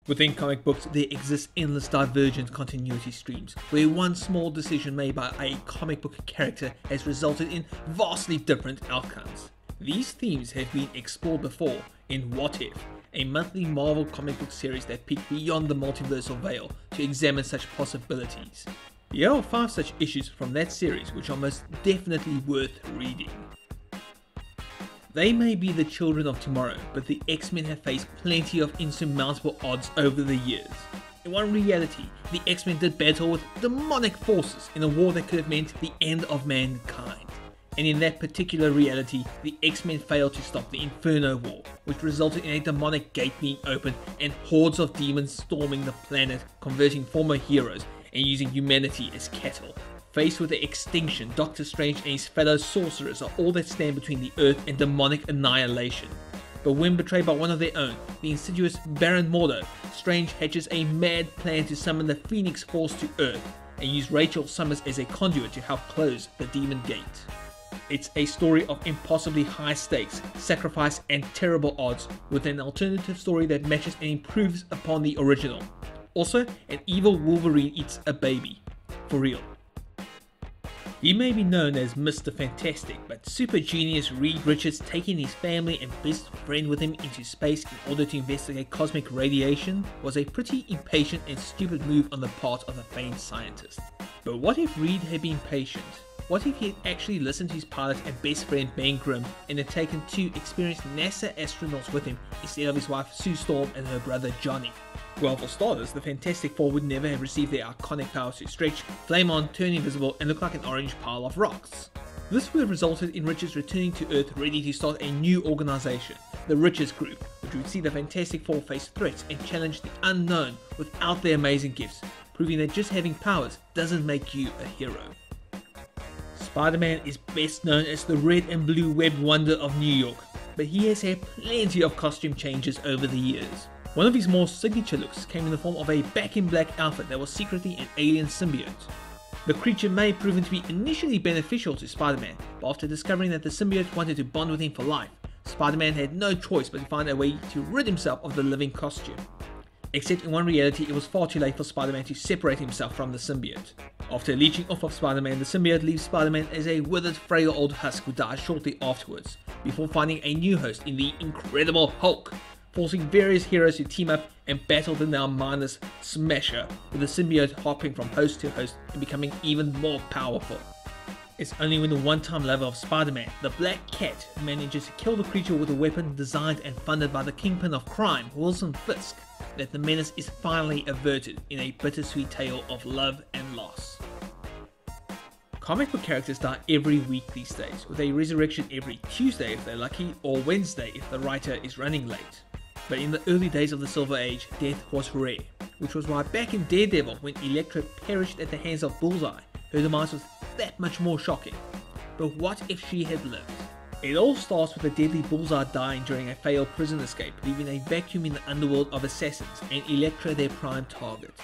Within comic books, there exist endless divergent continuity streams, where one small decision made by a comic book character has resulted in vastly different outcomes. These themes have been explored before in What If, a monthly Marvel comic book series that peeked beyond the multiversal veil to examine such possibilities. Here are 5 such issues from that series which are most definitely worth reading. They may be the children of tomorrow, but the X-Men have faced plenty of insurmountable odds over the years. In one reality, the X-Men did battle with demonic forces in a war that could have meant the end of mankind. And in that particular reality, the X-Men failed to stop the Inferno War, which resulted in a demonic gate being opened and hordes of demons storming the planet, converting former heroes and using humanity as cattle. Faced with the extinction, Doctor Strange and his fellow sorcerers are all that stand between the Earth and demonic annihilation. But when betrayed by one of their own, the insidious Baron Mordo, Strange hatches a mad plan to summon the Phoenix Force to Earth and use Rachel Summers as a conduit to help close the Demon Gate. It's a story of impossibly high stakes, sacrifice and terrible odds, with an alternative story that matches and improves upon the original. Also, an evil Wolverine eats a baby. For real. He may be known as Mr. Fantastic, but super genius Reed Richards taking his family and best friend with him into space in order to investigate cosmic radiation was a pretty impatient and stupid move on the part of a famed scientist. But what if Reed had been patient? What if he had actually listened to his pilot and best friend Ben Grimm and had taken 2 experienced NASA astronauts with him instead of his wife Sue Storm and her brother Johnny? Well, for starters, the Fantastic Four would never have received their iconic powers to stretch, flame on, turn invisible, and look like an orange pile of rocks. This would have resulted in Richards returning to Earth ready to start a new organization, the Richards Group, which would see the Fantastic Four face threats and challenge the unknown without their amazing gifts, proving that just having powers doesn't make you a hero. Spider-Man is best known as the red and blue webbed wonder of New York, but he has had plenty of costume changes over the years. One of his more signature looks came in the form of a back-in-black outfit that was secretly an alien symbiote. The creature may have proven to be initially beneficial to Spider-Man, but after discovering that the symbiote wanted to bond with him for life, Spider-Man had no choice but to find a way to rid himself of the living costume. Except in one reality, it was far too late for Spider-Man to separate himself from the symbiote. After leeching off of Spider-Man, the symbiote leaves Spider-Man as a withered, frail old husk who dies shortly afterwards, before finding a new host in the Incredible Hulk, forcing various heroes to team up and battle the now mindless Smasher, with the symbiote hopping from host to host and becoming even more powerful. It's only when the one-time lover of Spider-Man, the Black Cat, manages to kill the creature with a weapon designed and funded by the kingpin of crime, Wilson Fisk, that the menace is finally averted in a bittersweet tale of love and loss. Comic book characters die every week these days, with a resurrection every Tuesday if they're lucky, or Wednesday if the writer is running late. But in the early days of the Silver Age, death was rare, which was why back in Daredevil, when Elektra perished at the hands of Bullseye, her demise was that much more shocking. But what if she had lived? It all starts with the deadly Bullseye dying during a failed prison escape, leaving a vacuum in the underworld of assassins and Elektra their prime target.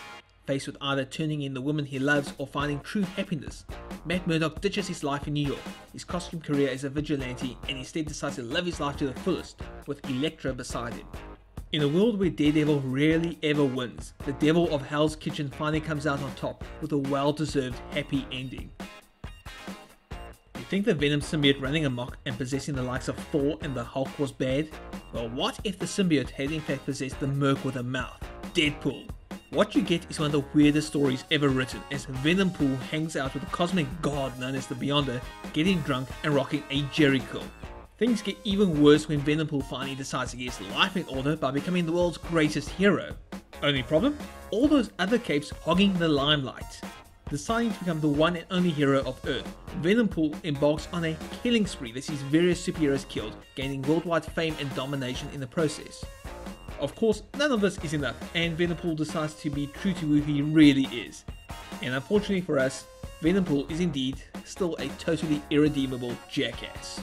Faced with either turning in the woman he loves or finding true happiness, Matt Murdock ditches his life in New York, his costume career as a vigilante, and instead decides to live his life to the fullest, with Elektra beside him. In a world where Daredevil rarely ever wins, the devil of Hell's Kitchen finally comes out on top with a well-deserved happy ending. You think the Venom symbiote running amok and possessing the likes of Thor and the Hulk was bad? Well, what if the symbiote had in fact possessed the Merc with a mouth, Deadpool? What you get is one of the weirdest stories ever written, as Venompool hangs out with a cosmic god known as the Beyonder, getting drunk and rocking a Jericho. Things get even worse when Venompool finally decides to get his life in order by becoming the world's greatest hero. Only problem? All those other capes hogging the limelight. Deciding to become the one and only hero of Earth, Venompool embarks on a killing spree that sees various superheroes killed, gaining worldwide fame and domination in the process. Of course, none of this is enough, and Venompool decides to be true to who he really is. And unfortunately for us, Venompool is indeed still a totally irredeemable jackass.